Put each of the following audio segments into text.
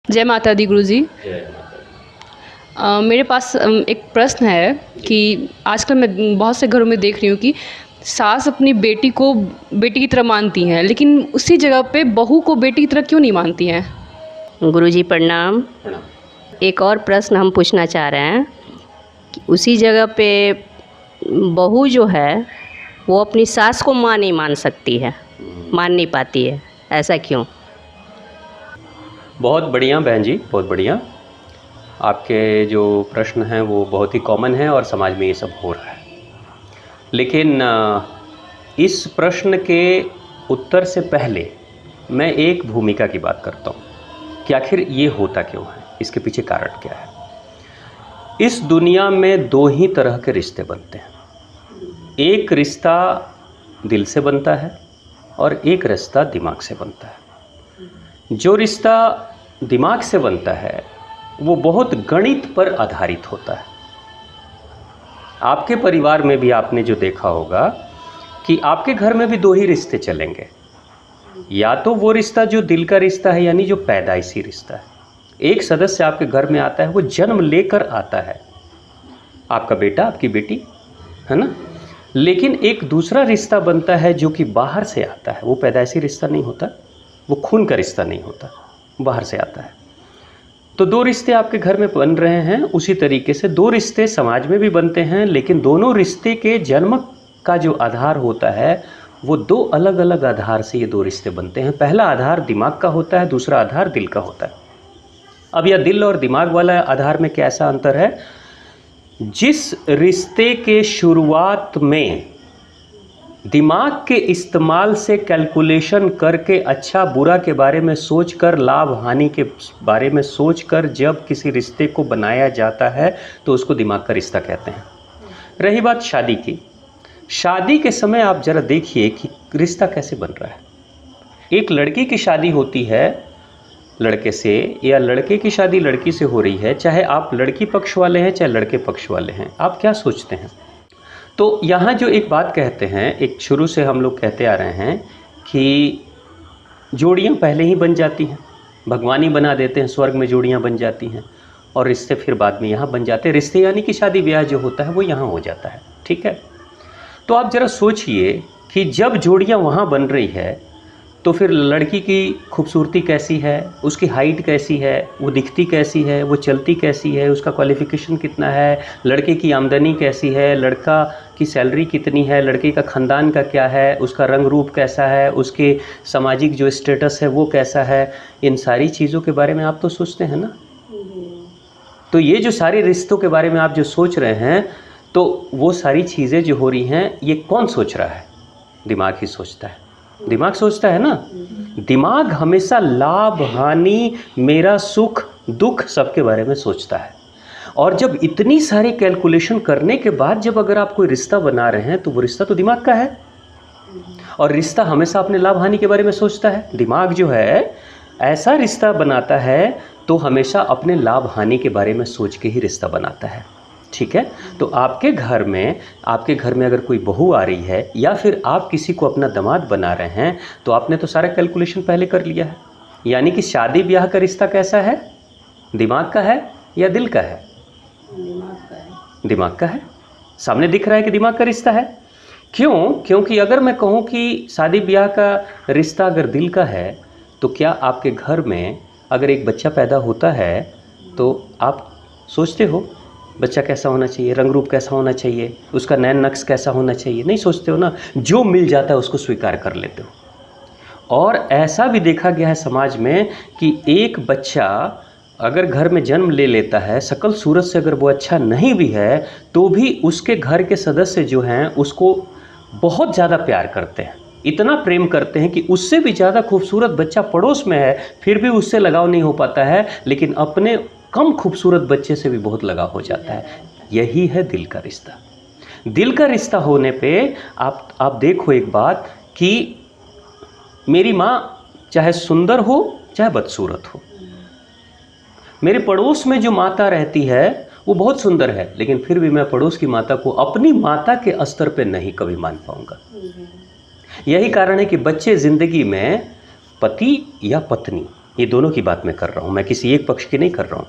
जय माता दी गुरुजी। जय मेरे पास एक प्रश्न है कि आजकल मैं बहुत से घरों में देख रही हूँ कि सास अपनी बेटी को बेटी की तरह मानती हैं, लेकिन उसी जगह पे बहू को बेटी की तरह क्यों नहीं मानती हैं? गुरुजी प्रणाम। प्रणाम। एक और प्रश्न हम पूछना चाह रहे हैं कि उसी जगह पे बहू जो है वो अपनी सास को माँ नहीं मान सकती है, मान नहीं पाती है, ऐसा क्यों? बहुत बढ़िया बहन जी, बहुत बढ़िया। आपके जो प्रश्न हैं वो बहुत ही कॉमन है और समाज में ये सब हो रहा है। लेकिन इस प्रश्न के उत्तर से पहले मैं एक भूमिका की बात करता हूँ कि आखिर ये होता क्यों है, इसके पीछे कारण क्या है। इस दुनिया में दो ही तरह के रिश्ते बनते हैं। एक रिश्ता दिल से बनता है और एक रिश्ता दिमाग से बनता है। जो रिश्ता दिमाग से बनता है वो बहुत गणित पर आधारित होता है। आपके परिवार में भी आपने जो देखा होगा कि आपके घर में भी दो ही रिश्ते चलेंगे। या तो वो रिश्ता जो दिल का रिश्ता है, यानी जो पैदाइशी रिश्ता है, एक सदस्य आपके घर में आता है, वो जन्म लेकर आता है, आपका बेटा आपकी बेटी, है ना। लेकिन एक दूसरा रिश्ता बनता है जो कि बाहर से आता है। वो पैदाइशी रिश्ता नहीं होता, वो खून का रिश्ता नहीं होता, बाहर से आता है। तो दो रिश्ते आपके घर में बन रहे हैं। उसी तरीके से दो रिश्ते समाज में भी बनते हैं, लेकिन दोनों रिश्ते के जन्म का जो आधार होता है वो दो अलग अलग आधार से ये दो रिश्ते बनते हैं। पहला आधार दिमाग का होता है, दूसरा आधार दिल का होता है। अब यह दिल और दिमाग वाला आधार में कैसा अंतर है? जिस रिश्ते के शुरुआत में दिमाग के इस्तेमाल से कैलकुलेशन करके अच्छा बुरा के बारे में सोचकर, लाभ हानि के बारे में सोचकर जब किसी रिश्ते को बनाया जाता है तो उसको दिमाग का रिश्ता कहते हैं। रही बात शादी की, शादी के समय आप जरा देखिए कि रिश्ता कैसे बन रहा है। एक लड़की की शादी होती है लड़के से, या लड़के की शादी लड़की से हो रही है, चाहे आप लड़की पक्ष वाले हैं चाहे लड़के पक्ष वाले हैं, आप क्या सोचते हैं? तो यहाँ जो एक बात कहते हैं, एक शुरू से हम लोग कहते आ रहे हैं कि जोड़ियाँ पहले ही बन जाती हैं, भगवान ही बना देते हैं, स्वर्ग में जोड़ियाँ बन जाती हैं और रिश्ते फिर बाद में यहाँ बन जाते हैं। रिश्ते यानी कि शादी ब्याह जो होता है वो यहाँ हो जाता है, ठीक है। तो आप ज़रा सोचिए कि जब जोड़ियाँ वहाँ बन रही है तो फिर लड़की की खूबसूरती कैसी है, उसकी हाइट कैसी है, वो दिखती कैसी है, वो चलती कैसी है, उसका क्वालिफ़िकेशन कितना है, लड़के की आमदनी कैसी है, लड़का की सैलरी कितनी है, लड़के का ख़ानदान का क्या है, उसका रंग रूप कैसा है, उसके सामाजिक जो स्टेटस है वो कैसा है। इन सारी चीज़ों के बारे में आप तो सोचते हैं ना। तो ये जो सारे रिश्तों के बारे में आप जो सोच रहे हैं, तो वो सारी चीज़ें जो हो रही हैं ये कौन सोच रहा है? दिमाग ही सोचता है। दिमाग सोचता है ना। दिमाग हमेशा लाभ हानि, मेरा सुख दुख सबके बारे में सोचता है। और जब इतनी सारी कैलकुलेशन करने के बाद जब अगर आप कोई रिश्ता बना रहे हैं तो वो रिश्ता तो दिमाग का है, और रिश्ता हमेशा अपने लाभ हानि के बारे में सोचता है। दिमाग जो है ऐसा रिश्ता बनाता है तो हमेशा अपने लाभ हानि के बारे में सोच के ही रिश्ता बनाता है, ठीक है। तो आपके घर में अगर कोई बहू आ रही है या फिर आप किसी को अपना दामाद बना रहे हैं तो आपने तो सारा कैलकुलेशन पहले कर लिया है। यानी कि शादी ब्याह का रिश्ता कैसा है? दिमाग का है या दिल का है? दिमाग का है। सामने दिख रहा है कि दिमाग का रिश्ता है। क्यों? क्योंकि अगर मैं कहूँ कि शादी ब्याह का रिश्ता अगर दिल का है तो क्या आपके घर में अगर एक बच्चा पैदा होता है तो आप सोचते हो बच्चा कैसा होना चाहिए, रंग रूप कैसा होना चाहिए, उसका नैन नक्श कैसा होना चाहिए? नहीं सोचते हो ना। जो मिल जाता है उसको स्वीकार कर लेते हो। और ऐसा भी देखा गया है समाज में कि एक बच्चा अगर घर में जन्म ले लेता है, शकल सूरत से अगर वो अच्छा नहीं भी है तो भी उसके घर के सदस्य जो हैं उसको बहुत ज़्यादा प्यार करते हैं, इतना प्रेम करते हैं कि उससे भी ज़्यादा खूबसूरत बच्चा पड़ोस में है फिर भी उससे लगाव नहीं हो पाता है, लेकिन अपने कम खूबसूरत बच्चे से भी बहुत लगाव हो जाता है। यही है दिल का रिश्ता। दिल का रिश्ता होने पे आप देखो एक बात कि मेरी माँ चाहे सुंदर हो चाहे बदसूरत हो, मेरे पड़ोस में जो माता रहती है वो बहुत सुंदर है, लेकिन फिर भी मैं पड़ोस की माता को अपनी माता के स्तर पे नहीं कभी मान पाऊंगा। यही कारण है कि बच्चे ज़िंदगी में पति या पत्नी ये दोनों की बात मैं कर रहा हूँ, मैं किसी एक पक्ष की नहीं कर रहा हूँ।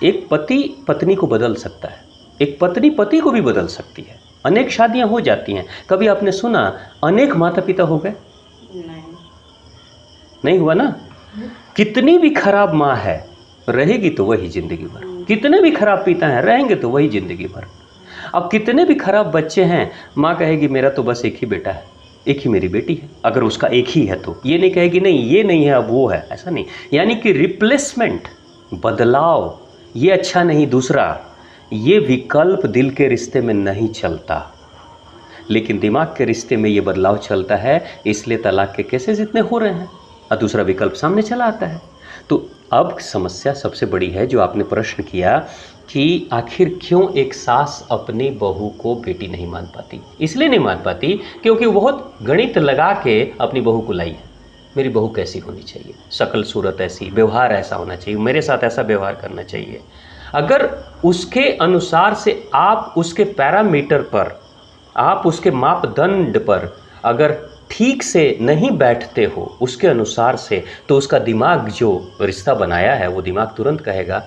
एक पति पत्नी को बदल सकता है, एक पत्नी पति को भी बदल सकती है। अनेक शादियाँ हो जाती हैं। कभी आपने सुना अनेक माता पिता हो गए? नहीं हुआ ना। कितनी भी खराब माँ है रहेगी तो वही जिंदगी भर, कितने भी खराब पिता हैं रहेंगे तो वही जिंदगी भर। अब कितने भी खराब बच्चे हैं, माँ कहेगी मेरा तो बस एक ही बेटा है, एक ही मेरी बेटी है। अगर उसका एक ही है तो ये नहीं कहेगी नहीं ये नहीं है अब वो है, ऐसा नहीं। यानी कि रिप्लेसमेंट, बदलाव, ये अच्छा नहीं दूसरा, ये विकल्प दिल के रिश्ते में नहीं चलता, लेकिन दिमाग के रिश्ते में ये बदलाव चलता है। इसलिए तलाक के केसेस इतने हो रहे हैं और दूसरा विकल्प सामने चला आता है। तो अब समस्या सबसे बड़ी है जो आपने प्रश्न किया कि आखिर क्यों एक सास अपनी बहू को बेटी नहीं मान पाती। इसलिए नहीं मान पाती क्योंकि वो बहुत गणित लगा के अपनी बहू को लाई है। मेरी बहू कैसी होनी चाहिए, शक्ल सूरत ऐसी, व्यवहार ऐसा होना चाहिए, मेरे साथ ऐसा व्यवहार करना चाहिए। अगर उसके अनुसार से आप उसके पैरामीटर पर, आप उसके मापदंड पर अगर ठीक से नहीं बैठते हो उसके अनुसार से, तो उसका दिमाग जो रिश्ता बनाया है वो दिमाग तुरंत कहेगा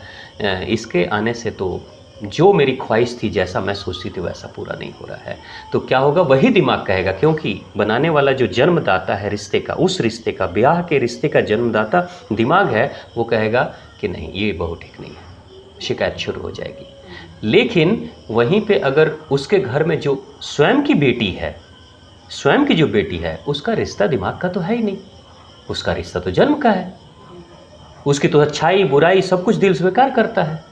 इसके आने से तो जो मेरी ख्वाहिश थी, जैसा मैं सोचती थी वैसा पूरा नहीं हो रहा है। तो क्या होगा, वही दिमाग कहेगा, क्योंकि बनाने वाला जो जन्मदाता है रिश्ते का, उस रिश्ते का, ब्याह के रिश्ते का जन्मदाता दिमाग है, वो कहेगा कि नहीं ये बहुत ठीक नहीं है, शिकायत शुरू हो जाएगी। लेकिन वहीं पे अगर उसके घर में जो स्वयं की बेटी है, स्वयं की जो बेटी है, उसका रिश्ता दिमाग का तो है ही नहीं, उसका रिश्ता तो जन्म का है, उसकी तो अच्छाई बुराई सब कुछ दिल स्वीकार करता है।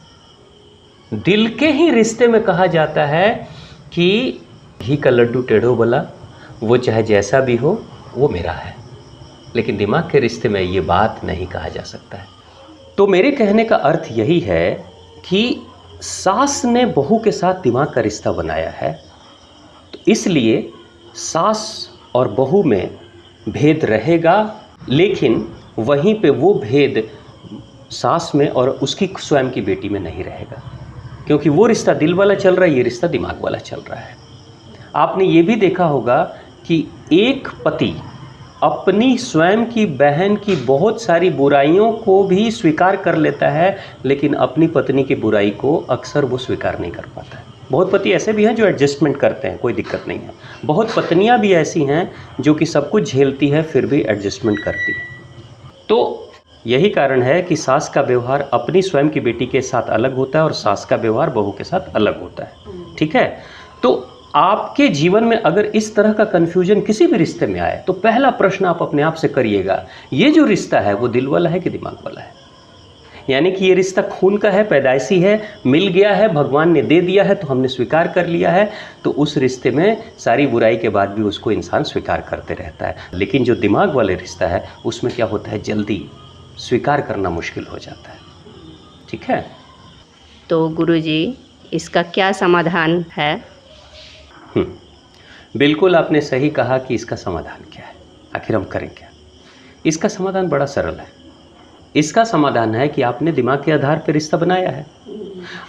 दिल के ही रिश्ते में कहा जाता है कि घी का लड्डू टेढ़ो भला, वो चाहे जैसा भी हो वो मेरा है। लेकिन दिमाग के रिश्ते में ये बात नहीं कहा जा सकता है। तो मेरे कहने का अर्थ यही है कि सास ने बहू के साथ दिमाग का रिश्ता बनाया है, तो इसलिए सास और बहू में भेद रहेगा, लेकिन वहीं पे वो भेद सास में और उसकी स्वयं की बेटी में नहीं रहेगा, क्योंकि वो रिश्ता दिल वाला चल रहा है, ये रिश्ता दिमाग वाला चल रहा है। आपने ये भी देखा होगा कि एक पति अपनी स्वयं की बहन की बहुत सारी बुराइयों को भी स्वीकार कर लेता है, लेकिन अपनी पत्नी की बुराई को अक्सर वो स्वीकार नहीं कर पाता है। बहुत पति ऐसे भी हैं जो एडजस्टमेंट करते हैं, कोई दिक्कत नहीं है। बहुत पत्नियां भी ऐसी हैं जो कि सब कुछ झेलती है फिर भी एडजस्टमेंट करती है। तो यही कारण है कि सास का व्यवहार अपनी स्वयं की बेटी के साथ अलग होता है और सास का व्यवहार बहू के साथ अलग होता है। ठीक है, तो आपके जीवन में अगर इस तरह का कन्फ्यूजन किसी भी रिश्ते में आए तो पहला प्रश्न आप अपने आप से करिएगा, ये जो रिश्ता है वो दिल वाला है कि दिमाग वाला है। यानी कि ये रिश्ता खून का है, पैदाइशी है, मिल गया है, भगवान ने दे दिया है तो हमने स्वीकार कर लिया है, तो उस रिश्ते में सारी बुराई के बाद भी उसको इंसान स्वीकार करते रहता है। लेकिन जो दिमाग वाले रिश्ता है उसमें क्या होता है, जल्दी स्वीकार करना मुश्किल हो जाता है। ठीक है, तो गुरुजी इसका क्या समाधान है? बिल्कुल आपने सही कहा कि इसका समाधान क्या है, आखिर हम करें क्या। इसका समाधान बड़ा सरल है। इसका समाधान है कि आपने दिमाग के आधार पर रिश्ता बनाया है।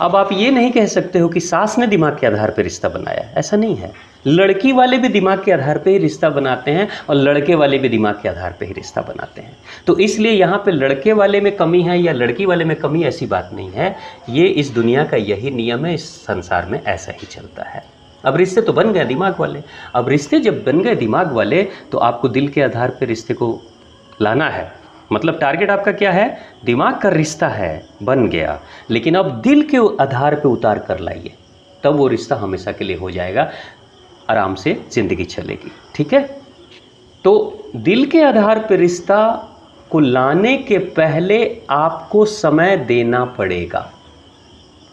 अब आप ये नहीं कह सकते हो कि सास ने दिमाग के आधार पर रिश्ता बनाया है, ऐसा नहीं है। लड़की वाले भी दिमाग के आधार पर ही रिश्ता बनाते हैं और लड़के वाले भी दिमाग के आधार पर ही रिश्ता बनाते हैं। तो इसलिए यहाँ पे लड़के वाले में कमी है या लड़की वाले में कमी, ऐसी बात नहीं है। ये इस दुनिया का यही नियम है, इस संसार में ऐसा ही चलता है। अब रिश्ते तो बन गए दिमाग वाले। अब रिश्ते जब बन गए दिमाग वाले तो आपको दिल के आधार पर रिश्ते को लाना है। मतलब टारगेट आपका क्या है, दिमाग का रिश्ता है, बन गया, लेकिन अब दिल के आधार पे उतार कर लाइए, तब वो रिश्ता हमेशा के लिए हो जाएगा, आराम से ज़िंदगी चलेगी। ठीक है, तो दिल के आधार पे रिश्ता को लाने के पहले आपको समय देना पड़ेगा।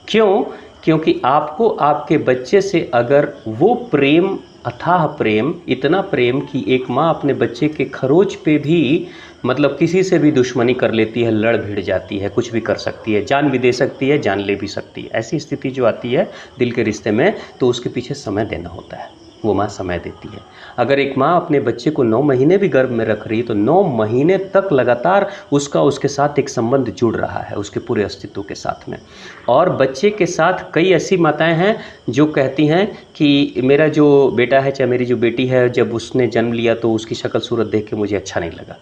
क्यों? क्योंकि आपको आपके बच्चे से अगर वो प्रेम, अथाह प्रेम, इतना प्रेम कि एक माँ अपने बच्चे के खरोच पे भी मतलब किसी से भी दुश्मनी कर लेती है, लड़ भिड़ जाती है, कुछ भी कर सकती है, जान भी दे सकती है, जान ले भी सकती है, ऐसी स्थिति जो आती है दिल के रिश्ते में, तो उसके पीछे समय देना होता है। वो माँ समय देती है। अगर एक माँ अपने बच्चे को 9 महीने भी गर्भ में रख रही है तो 9 महीने तक लगातार उसके साथ एक संबंध जुड़ रहा है, उसके पूरे अस्तित्व के साथ में। और बच्चे के साथ कई ऐसी माताएं हैं जो कहती हैं कि मेरा जो बेटा है चाहे मेरी जो बेटी है, जब उसने जन्म लिया तो उसकी शक्ल सूरत देख के मुझे अच्छा नहीं लगा,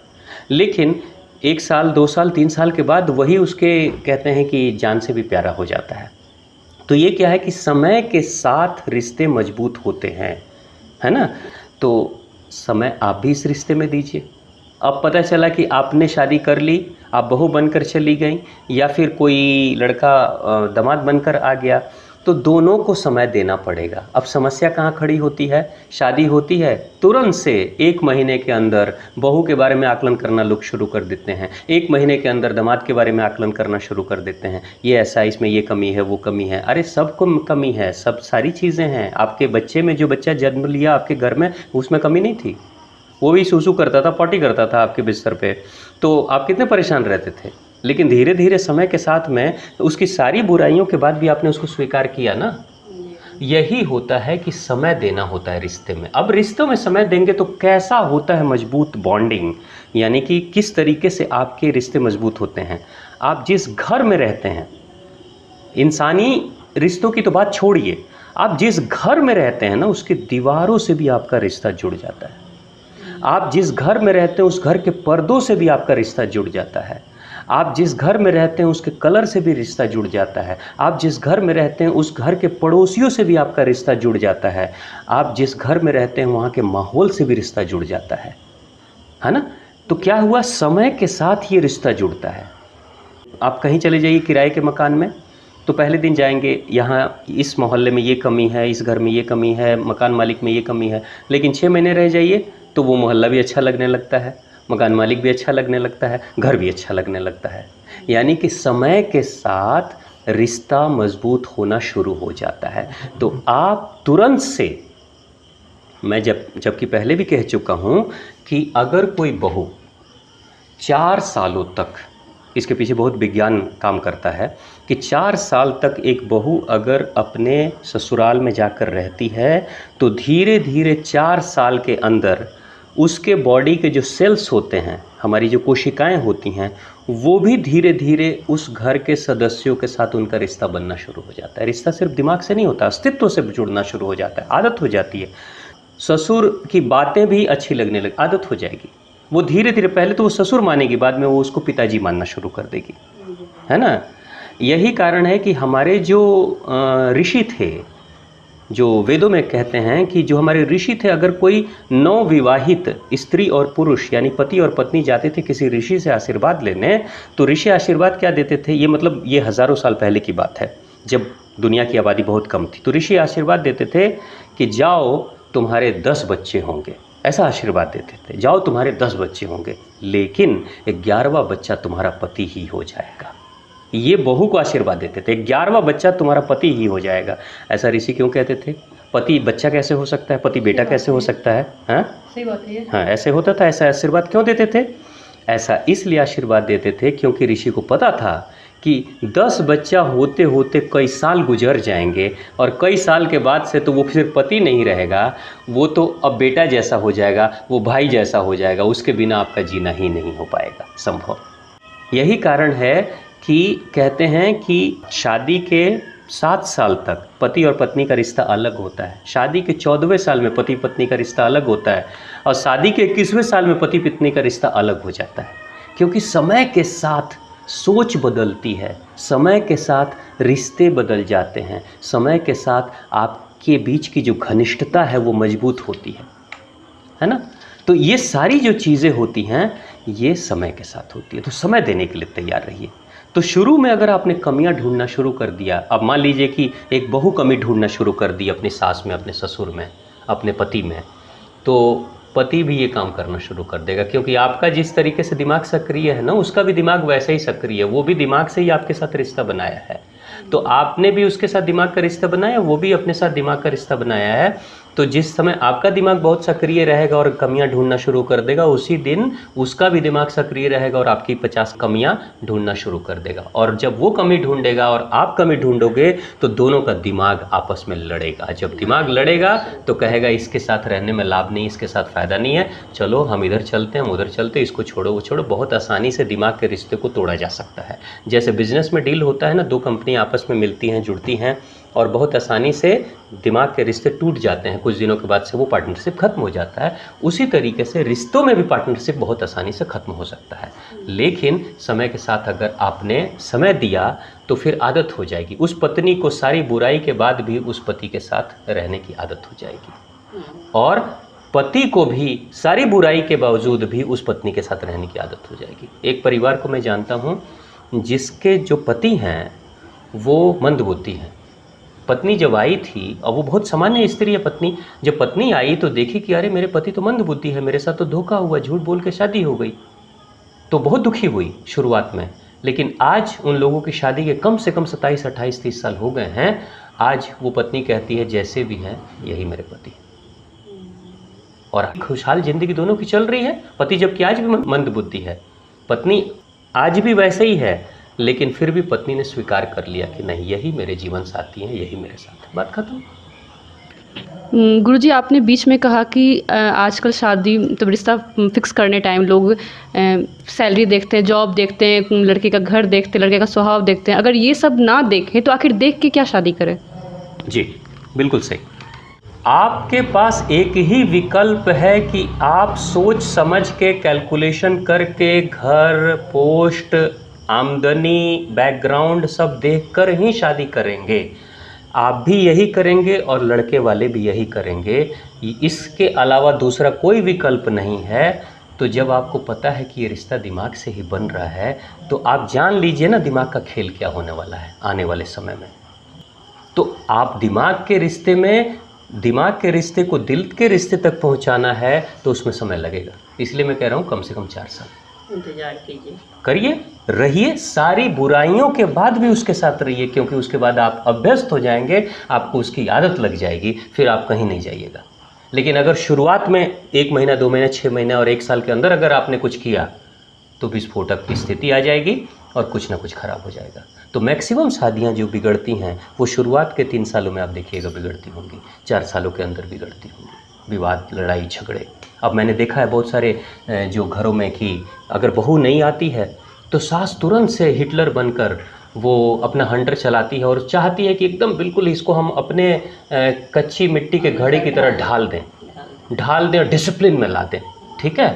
लेकिन 1 साल 2 साल 3 साल के बाद वही उसके कहते हैं कि जान से भी प्यारा हो जाता है। तो ये क्या है कि समय के साथ रिश्ते मजबूत होते हैं, है ना। तो समय आप भी इस रिश्ते में दीजिए। अब पता चला कि आपने शादी कर ली, आप बहू बनकर चली गई, या फिर कोई लड़का दामाद बनकर आ गया, तो दोनों को समय देना पड़ेगा। अब समस्या कहाँ खड़ी होती है? शादी होती है, तुरंत से 1 महीने के अंदर बहू के बारे में आकलन करना लोग शुरू कर देते हैं, 1 महीने के अंदर दामाद के बारे में आकलन करना शुरू कर देते हैं। ये ऐसा, इसमें ये कमी है, वो कमी है। अरे सबको कमी है, सब सारी चीज़ें हैं। आपके बच्चे में जो बच्चा जन्म लिया आपके घर में, उसमें कमी नहीं थी, वो भी सूसू करता था, पॉटी करता था आपके बिस्तर पे, तो आप कितने परेशान रहते थे। लेकिन धीरे धीरे समय के साथ में उसकी सारी बुराइयों के बाद भी आपने उसको स्वीकार किया ना। यही होता है कि समय देना होता है रिश्ते में। अब रिश्तों में समय देंगे तो कैसा होता है मजबूत बॉन्डिंग, यानी कि किस तरीके से आपके रिश्ते मजबूत होते हैं। आप जिस घर में रहते हैं, इंसानी रिश्तों की तो बात छोड़िए, आप जिस घर में रहते हैं ना, उसके दीवारों से भी आपका रिश्ता जुड़ जाता है। आप जिस घर में रहते हैं उस घर के पर्दों से भी आपका रिश्ता जुड़ जाता है। आप जिस घर में रहते हैं उसके कलर से भी रिश्ता जुड़ जाता है। आप जिस घर में रहते हैं उस घर के पड़ोसियों से भी आपका रिश्ता जुड़ जाता है। आप जिस घर में रहते हैं वहाँ के माहौल से भी रिश्ता जुड़ जाता है ना। तो क्या हुआ, समय के साथ ये रिश्ता जुड़ता है। आप कहीं चले जाइए किराए के मकान में, तो पहले दिन जाएंगे, यहाँ इस मोहल्ले में ये कमी है, इस घर में ये कमी है, मकान मालिक में ये कमी है। लेकिन 6 महीने रह जाइए तो वो मोहल्ला भी अच्छा लगने लगता है, मकान मालिक भी अच्छा लगने लगता है, घर भी अच्छा लगने लगता है। यानी कि समय के साथ रिश्ता मजबूत होना शुरू हो जाता है। तो आप तुरंत से, मैं जबकि पहले भी कह चुका हूँ कि अगर कोई बहू 4 सालों तक, इसके पीछे बहुत विज्ञान काम करता है कि 4 साल तक एक बहू अगर अपने ससुराल में जाकर रहती है तो धीरे धीरे 4 साल के अंदर उसके बॉडी के जो सेल्स होते हैं, हमारी जो कोशिकाएं होती हैं, वो भी धीरे धीरे उस घर के सदस्यों के साथ उनका रिश्ता बनना शुरू हो जाता है। रिश्ता सिर्फ दिमाग से नहीं होता, अस्तित्व से जुड़ना शुरू हो जाता है, आदत हो जाती है। ससुर की बातें भी अच्छी लगने लग, आदत हो जाएगी। वो धीरे धीरे, पहले तो वो ससुर मानेगी, बाद में वो उसको पिताजी मानना शुरू कर देगी, है ना। यही कारण है कि हमारे जो ऋषि थे, जो वेदों में कहते हैं कि जो हमारे ऋषि थे, अगर कोई नवविवाहित स्त्री और पुरुष यानी पति और पत्नी जाते थे किसी ऋषि से आशीर्वाद लेने, तो ऋषि आशीर्वाद क्या देते थे, ये मतलब ये हज़ारों साल पहले की बात है, जब दुनिया की आबादी बहुत कम थी। तो ऋषि आशीर्वाद देते थे कि जाओ तुम्हारे 10 बच्चे होंगे, ऐसा आशीर्वाद देते थे, जाओ तुम्हारे 10 बच्चे होंगे, लेकिन 11वां बच्चा तुम्हारा पति ही हो जाएगा। ये बहू को आशीर्वाद देते थे, 11वां बच्चा तुम्हारा पति ही हो जाएगा। ऐसा ऋषि क्यों कहते थे? पति बच्चा कैसे हो सकता है, पति बेटा कैसे हो सकता है? हाँ सही बात है। हाँ, ऐसे होता था। ऐसा आशीर्वाद क्यों देते थे? ऐसा इसलिए आशीर्वाद देते थे क्योंकि ऋषि को पता था कि 10 बच्चा होते होते कई साल गुजर जाएंगे, और कई साल के बाद से तो वो फिर पति नहीं रहेगा, वो तो अब बेटा जैसा हो जाएगा, वो भाई जैसा हो जाएगा, उसके बिना आपका जीना ही नहीं हो पाएगा संभव। यही कारण है कि कहते हैं कि शादी के 7 साल तक पति और पत्नी का रिश्ता अलग होता है, शादी के 14वें साल में पति पत्नी का रिश्ता अलग होता है, और शादी के 21वें साल में पति पत्नी का रिश्ता अलग हो जाता है। क्योंकि समय के साथ सोच बदलती है, समय के साथ रिश्ते बदल जाते हैं, समय के साथ आपके बीच की जो घनिष्ठता है वो मजबूत होती है ना। तो ये सारी जो चीज़ें होती हैं ये समय के साथ होती है। तो समय देने के लिए तैयार रहिए। तो शुरू में अगर आपने कमियां ढूंढना शुरू कर दिया, अब मान लीजिए कि एक बहू कमी ढूंढना शुरू कर दी अपनी सास में, अपने ससुर में, अपने पति में, तो पति भी ये काम करना शुरू कर देगा, क्योंकि आपका जिस तरीके से दिमाग सक्रिय है ना, उसका भी दिमाग वैसे ही सक्रिय है, वो भी दिमाग से ही आपके साथ रिश्ता बनाया है। तो आपने भी उसके साथ दिमाग का रिश्ता बनाया, वो भी अपने साथ दिमाग का रिश्ता बनाया है। तो जिस समय आपका दिमाग बहुत सक्रिय रहेगा और कमियां ढूंढना शुरू कर देगा, उसी दिन उसका भी दिमाग सक्रिय रहेगा और आपकी 50 कमियां ढूंढना शुरू कर देगा। और जब वो कमी ढूंढेगा और आप कमी ढूंढोगे तो दोनों का दिमाग आपस में लड़ेगा। जब दिमाग लड़ेगा तो कहेगा इसके साथ रहने में लाभ नहीं, इसके साथ फ़ायदा नहीं है, चलो हम इधर चलते हैं, हम उधर चलते हैं, इसको छोड़ो वो छोड़ो। बहुत आसानी से दिमाग के रिश्ते को तोड़ा जा सकता है। जैसे बिजनेस में डील होता है ना, 2 कंपनी आपस में मिलती हैं, जुड़ती हैं, और बहुत आसानी से दिमाग के रिश्ते टूट जाते हैं, कुछ दिनों के बाद से वो पार्टनरशिप खत्म हो जाता है। उसी तरीके से रिश्तों में भी पार्टनरशिप बहुत आसानी से खत्म हो सकता है, लेकिन समय के साथ अगर आपने समय दिया तो फिर आदत हो जाएगी। उस पत्नी को सारी बुराई के बाद भी उस पति के साथ रहने की आदत हो जाएगी, और पति को भी सारी बुराई के बावजूद भी उस पत्नी के साथ रहने की आदत हो जाएगी। एक परिवार को मैं जानता हूँ जिसके जो पति हैं वो मंदबुद्धि हैं। पत्नी जब आई थी, और वो बहुत सामान्य स्त्री है पत्नी, जब पत्नी आई तो देखी कि अरे मेरे पति तो मंदबुद्धि है, मेरे साथ तो धोखा हुआ, झूठ बोल के शादी हो गई, तो बहुत दुखी हुई शुरुआत में। लेकिन आज उन लोगों की शादी के कम से कम 27, 28, 30 साल हो गए हैं। आज वो पत्नी कहती है जैसे भी हैं यही मेरे पति, और खुशहाल जिंदगी दोनों की चल रही है। पति जबकि आज भी मंदबुद्धि है, पत्नी आज भी वैसे ही है, लेकिन फिर भी पत्नी ने स्वीकार कर लिया कि नहीं, यही मेरे जीवन साथी हैं, यही मेरे साथ है, बात खत्म। गुरुजी, आपने बीच में कहा कि आजकल शादी मतलब रिश्ता फिक्स करने टाइम लोग सैलरी देखते हैं, जॉब देखते हैं, लड़के का घर देखते हैं, लड़के का स्वभाव देखते हैं। अगर ये सब ना देखें तो आखिर देख के क्या शादी करें? जी बिल्कुल सही। आपके पास एक ही विकल्प है कि आप सोच समझ के कैलकुलेशन करके घर, पोस्ट, आमदनी, बैकग्राउंड सब देखकर ही शादी करेंगे। आप भी यही करेंगे और लड़के वाले भी यही करेंगे, इसके अलावा दूसरा कोई विकल्प नहीं है। तो जब आपको पता है कि ये रिश्ता दिमाग से ही बन रहा है, तो आप जान लीजिए ना दिमाग का खेल क्या होने वाला है आने वाले समय में। तो आप दिमाग के रिश्ते को दिल के रिश्ते तक पहुंचाना है तो उसमें समय लगेगा। इसलिए मैं कह रहा हूं कम से कम 4 साल इंतजार कीजिए, करिए, रहिए, सारी बुराइयों के बाद भी उसके साथ रहिए, क्योंकि उसके बाद आप अभ्यस्त हो जाएंगे, आपको उसकी आदत लग जाएगी, फिर आप कहीं नहीं जाइएगा। लेकिन अगर शुरुआत में 1 महीना, 2 महीना, 6 महीने और 1 साल के अंदर अगर आपने कुछ किया तो विस्फोटक की स्थिति आ जाएगी और कुछ ना कुछ खराब हो जाएगा। तो मैक्सिमम शादियां जो बिगड़ती हैं वो शुरुआत के 3 सालों में आप देखिएगा बिगड़ती होंगी, 4 सालों के अंदर बिगड़ती होंगी। विवाद, लड़ाई झगड़े। अब मैंने देखा है बहुत सारे जो घरों में कि अगर बहू नहीं आती है तो सास तुरंत से हिटलर बनकर वो अपना हंटर चलाती है और चाहती है कि एकदम बिल्कुल इसको हम अपने कच्ची मिट्टी के घड़े की तरह ढाल दें और डिसिप्लिन में ला दें। ठीक है,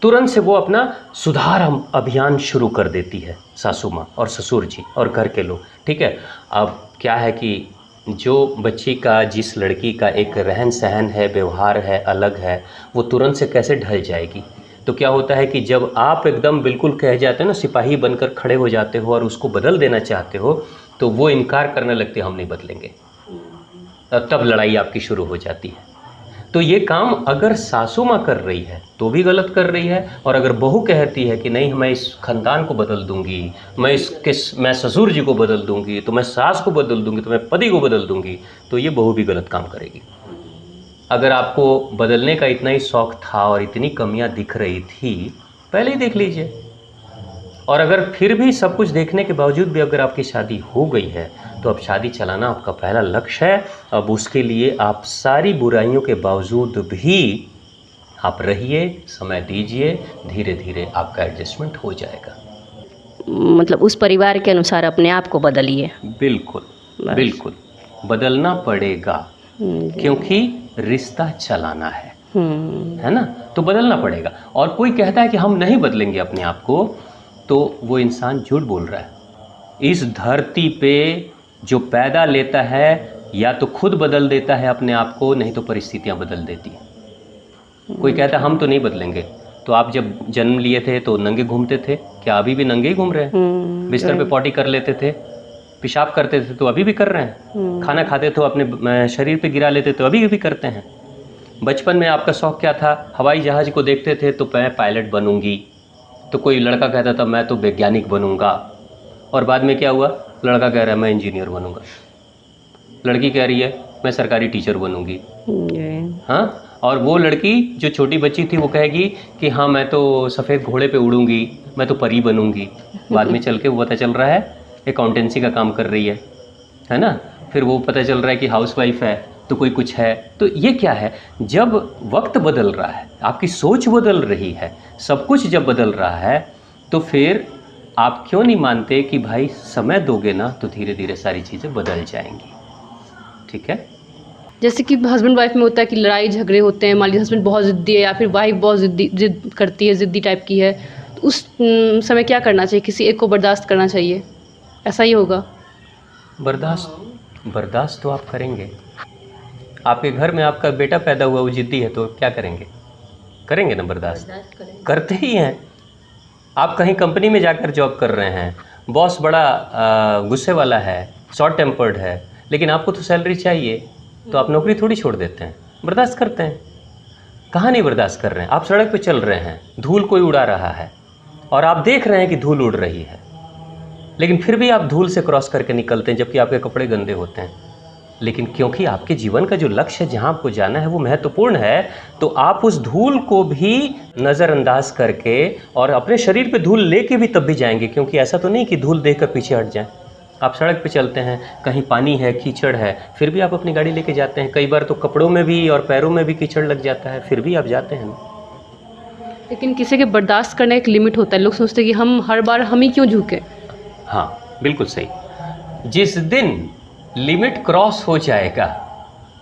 तुरंत से वो अपना सुधार अभियान शुरू कर देती है सासू माँ और ससुर जी और घर के लोग। ठीक है, अब क्या है कि जो बच्ची का, जिस लड़की का एक रहन सहन है, व्यवहार है, अलग है, वो तुरंत से कैसे ढल जाएगी। तो क्या होता है कि जब आप एकदम बिल्कुल कह जाते हो ना, सिपाही बनकर खड़े हो जाते हो और उसको बदल देना चाहते हो, तो वो इनकार करने लगते हम नहीं बदलेंगे, तब लड़ाई आपकी शुरू हो जाती है। तो ये काम अगर सासू माँ कर रही है तो भी गलत कर रही है, और अगर बहू कहती है कि नहीं मैं इस खानदान को बदल दूंगी, मैं ससुर जी को बदल दूंगी, तो मैं सास को बदल दूंगी, तो मैं पति को बदल दूंगी, तो ये बहू भी गलत काम करेगी। अगर आपको बदलने का इतना ही शौक था और इतनी कमियां दिख रही थी, पहले ही देख लीजिए। और अगर फिर भी सब कुछ देखने के बावजूद भी अगर आपकी शादी हो गई है तो अब शादी चलाना आपका पहला लक्ष्य है। अब उसके लिए आप सारी बुराइयों के बावजूद भी आप रहिए, समय दीजिए, धीरे धीरे आपका एडजस्टमेंट हो जाएगा। मतलब उस परिवार के अनुसार अपने आप को बदलिए। बिल्कुल बिल्कुल बदलना पड़ेगा, क्योंकि रिश्ता चलाना है ना, तो बदलना पड़ेगा। और कोई कहता है कि हम नहीं बदलेंगे अपने आप को, तो वो इंसान झूठ बोल रहा है। इस धरती पे जो पैदा लेता है या तो खुद बदल देता है अपने आप को, नहीं तो परिस्थितियां बदल देती हैं। कोई कहता है हम तो नहीं बदलेंगे, तो आप जब जन्म लिए थे तो नंगे घूमते थे, क्या अभी भी नंगे ही घूम रहे हैं? बिस्तर पे पॉटी कर लेते थे, पेशाब करते थे तो अभी भी कर रहे हैं, खाना खाते तो अपने शरीर पे गिरा लेते तो अभी भी करते हैं। बचपन में आपका शौक क्या था? हवाई जहाज को देखते थे तो मैं पायलट बनूंगी, तो कोई लड़का कहता था मैं तो वैज्ञानिक बनूंगा, और बाद में क्या हुआ? लड़का कह रहा है मैं इंजीनियर बनूंगा, लड़की कह रही है मैं सरकारी टीचर बनूंगी। हाँ, और वो लड़की जो छोटी बच्ची थी वो कहेगी कि हाँ मैं तो सफ़ेद घोड़े पे उड़ूंगी, मैं तो परी बनूंगी। बाद में चल के वो पता चल रहा है अकाउंटेंसी का काम कर रही है ना। फिर वो पता चल रहा है कि हाउसवाइफ है, तो कोई कुछ है। तो ये क्या है? जब वक्त बदल रहा है, आपकी सोच बदल रही है, सब कुछ जब बदल रहा है, तो फिर आप क्यों नहीं मानते कि भाई समय दोगे ना तो धीरे धीरे सारी चीज़ें बदल जाएंगी। ठीक है। जैसे कि हस्बैंड वाइफ में होता है कि लड़ाई झगड़े होते हैं, मान लीजिए हस्बैंड बहुत ज़िद्दी है या फिर वाइफ बहुत जिद करती है, ज़िद्दी टाइप की है, तो उस समय क्या करना चाहिए? किसी एक को बर्दाश्त करना चाहिए, ऐसा ही होगा? बर्दाश्त तो आप करेंगे। आपके घर में आपका बेटा पैदा हुआ, वो ज़िद्दी है, तो क्या करेंगे? करेंगे ना बर्दाश्त, करते ही हैं। आप कहीं कंपनी में जाकर जॉब कर रहे हैं, बॉस बड़ा गुस्से वाला है, शॉर्ट टेम्पर्ड है, लेकिन आपको तो सैलरी चाहिए, तो आप नौकरी थोड़ी छोड़ देते हैं, बर्दाश्त करते हैं। कहाँ नहीं बर्दाश्त कर रहे हैं? आप सड़क पे चल रहे हैं, धूल कोई उड़ा रहा है और आप देख रहे हैं कि धूल उड़ रही है, लेकिन फिर भी आप धूल से क्रॉस करके निकलते हैं, जबकि आपके कपड़े गंदे होते हैं। लेकिन क्योंकि आपके जीवन का जो लक्ष्य है, जहाँ आपको जाना है, वो महत्वपूर्ण है, तो आप उस धूल को भी नज़रअंदाज करके और अपने शरीर पे धूल लेके भी तब भी जाएंगे, क्योंकि ऐसा तो नहीं कि धूल देख कर पीछे हट जाएं। आप सड़क पे चलते हैं, कहीं पानी है, कीचड़ है, फिर भी आप अपनी गाड़ी लेके जाते हैं। कई बार तो कपड़ों में भी और पैरों में भी कीचड़ लग जाता है, फिर भी आप जाते हैं ना। लेकिन किसी के बर्दाश्त करने एक लिमिट होता है। लोग सोचते हैं कि हम हर बार हम ही क्यों झुके। हाँ, बिल्कुल सही। जिस दिन लिमिट क्रॉस हो जाएगा,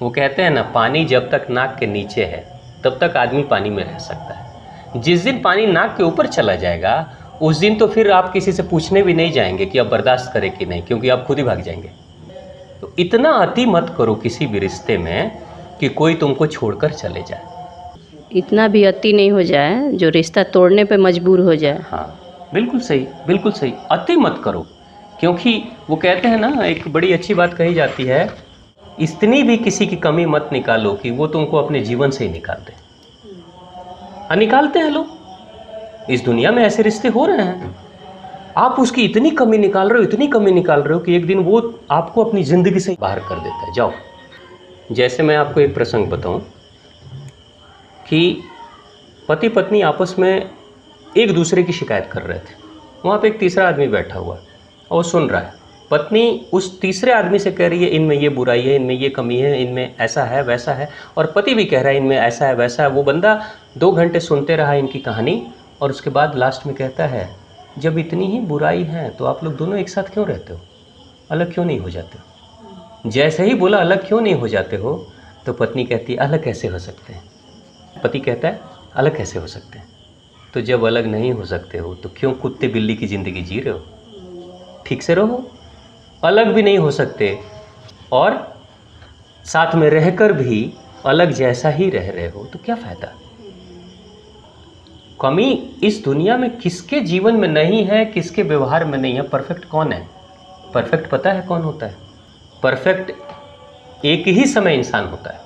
वो कहते हैं ना, पानी जब तक नाक के नीचे है तब तक आदमी पानी में रह सकता है। जिस दिन पानी नाक के ऊपर चला जाएगा, उस दिन तो फिर आप किसी से पूछने भी नहीं जाएंगे कि आप बर्दाश्त करें कि नहीं, क्योंकि आप खुद ही भाग जाएंगे। तो इतना अति मत करो किसी भी रिश्ते में कि कोई तुमको छोड़कर चले जाए। इतना भी अति नहीं हो जाए जो रिश्ता तोड़ने पे मजबूर हो जाए। हाँ, बिल्कुल सही, बिल्कुल सही। अति मत करो, क्योंकि वो कहते हैं ना, एक बड़ी अच्छी बात कही जाती है, इतनी भी किसी की कमी मत निकालो कि वो तुमको अपने जीवन से ही निकाल दे। निकालते हैं लोग, इस दुनिया में ऐसे रिश्ते हो रहे हैं। आप उसकी इतनी कमी निकाल रहे हो, इतनी कमी निकाल रहे हो कि एक दिन वो आपको अपनी ज़िंदगी से बाहर कर देता है। जाओ, जैसे मैं आपको एक प्रसंग बताऊं कि पति पत्नी आपस में एक दूसरे की शिकायत कर रहे थे। वहाँ पे एक तीसरा आदमी बैठा हुआ और सुन रहा है। पत्नी उस तीसरे आदमी से कह रही है, इनमें ये बुराई है, इनमें ये कमी है, इनमें ऐसा है वैसा है, और पति भी कह रहा है, इनमें ऐसा है वैसा है। वो बंदा 2 घंटे सुनते रहा इनकी कहानी, और उसके बाद लास्ट में कहता है, जब इतनी ही बुराई है तो आप लोग दोनों एक साथ क्यों रहते हो? अलग क्यों नहीं हो जाते हो? जैसे ही बोला अलग क्यों नहीं हो जाते हो, तो पत्नी कहती है, अलग कैसे हो सकते हैं? पति कहता है, अलग कैसे हो सकते हैं? तो जब अलग नहीं हो सकते हो तो क्यों कुत्ते बिल्ली की ज़िंदगी जी रहे हो? ठीक से रहो। अलग भी नहीं हो सकते और साथ में रहकर भी अलग जैसा ही रह रहे हो, तो क्या फ़ायदा? कमी इस दुनिया में किसके जीवन में नहीं है, किसके व्यवहार में नहीं है। परफेक्ट कौन है? परफेक्ट पता है कौन होता है? परफेक्ट एक ही समय इंसान होता है,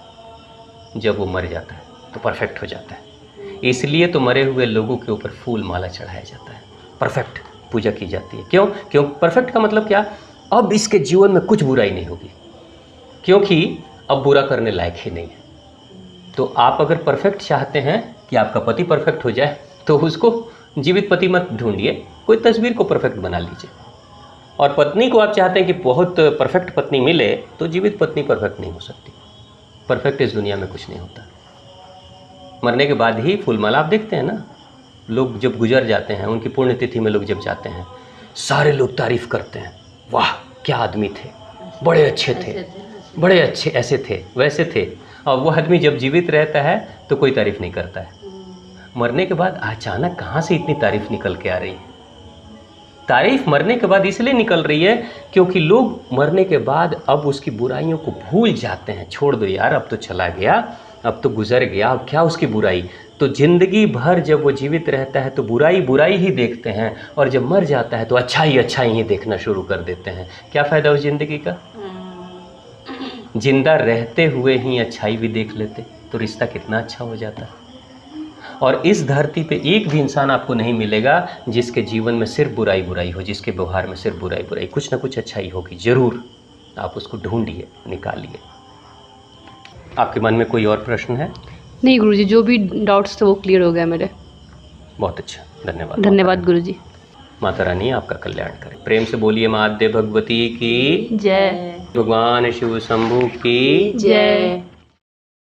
जब वो मर जाता है तो परफेक्ट हो जाता है। इसलिए तो मरे हुए लोगों के ऊपर फूल माला चढ़ाया जाता है, परफेक्ट पूजा की जाती है। क्यों परफेक्ट का मतलब क्या? अब इसके जीवन में कुछ बुराई नहीं होगी, क्योंकि अब बुरा करने लायक ही नहीं है। तो आप अगर परफेक्ट चाहते हैं कि आपका पति परफेक्ट हो जाए, तो उसको जीवित पति मत ढूंढिए, कोई तस्वीर को परफेक्ट बना लीजिए। और पत्नी को आप चाहते हैं कि बहुत परफेक्ट पत्नी मिले, तो जीवित पत्नी परफेक्ट नहीं हो सकती। परफेक्ट इस दुनिया में कुछ नहीं होता। मरने के बाद ही फूलमाला आप देखते हैं ना, लोग जब गुजर जाते हैं, उनकी पुण्यतिथि में लोग जब जाते हैं, सारे लोग तारीफ़ करते हैं, वाह क्या आदमी थे, बड़े अच्छे थे, बड़े अच्छे ऐसे थे वैसे थे। और वो आदमी जब जीवित रहता है तो कोई तारीफ़ नहीं करता है। मरने के बाद अचानक कहाँ से इतनी तारीफ़ निकल के आ रही है? तारीफ़ मरने के बाद इसलिए निकल रही है क्योंकि लोग मरने के बाद अब उसकी बुराइयों को भूल जाते हैं। छोड़ दो यार, अब तो चला गया, अब तो गुजर गया, अब क्या उसकी बुराई। तो ज़िंदगी भर जब वो जीवित रहता है तो बुराई बुराई ही देखते हैं, और जब मर जाता है तो अच्छाई ही देखना शुरू कर देते हैं। क्या फ़ायदा उस ज़िंदगी का? जिंदा रहते हुए ही अच्छाई भी देख लेते तो रिश्ता कितना अच्छा हो जाता। और इस धरती पे एक भी इंसान आपको नहीं मिलेगा जिसके जीवन में सिर्फ बुराई बुराई हो, जिसके व्यवहार में सिर्फ बुराई बुराई। कुछ ना कुछ अच्छाई होगी ज़रूर, आप उसको ढूंढिए, निकालिए। आपके मन में कोई और प्रश्न है? नहीं गुरुजी, जो भी डाउट्स थे वो क्लियर हो गया मेरे। बहुत अच्छा, धन्यवाद। धन्यवाद गुरुजी। माता रानी आपका कल्याण करे। प्रेम से बोलिए माते भगवती की जय। भगवान शिव शंभू की जय।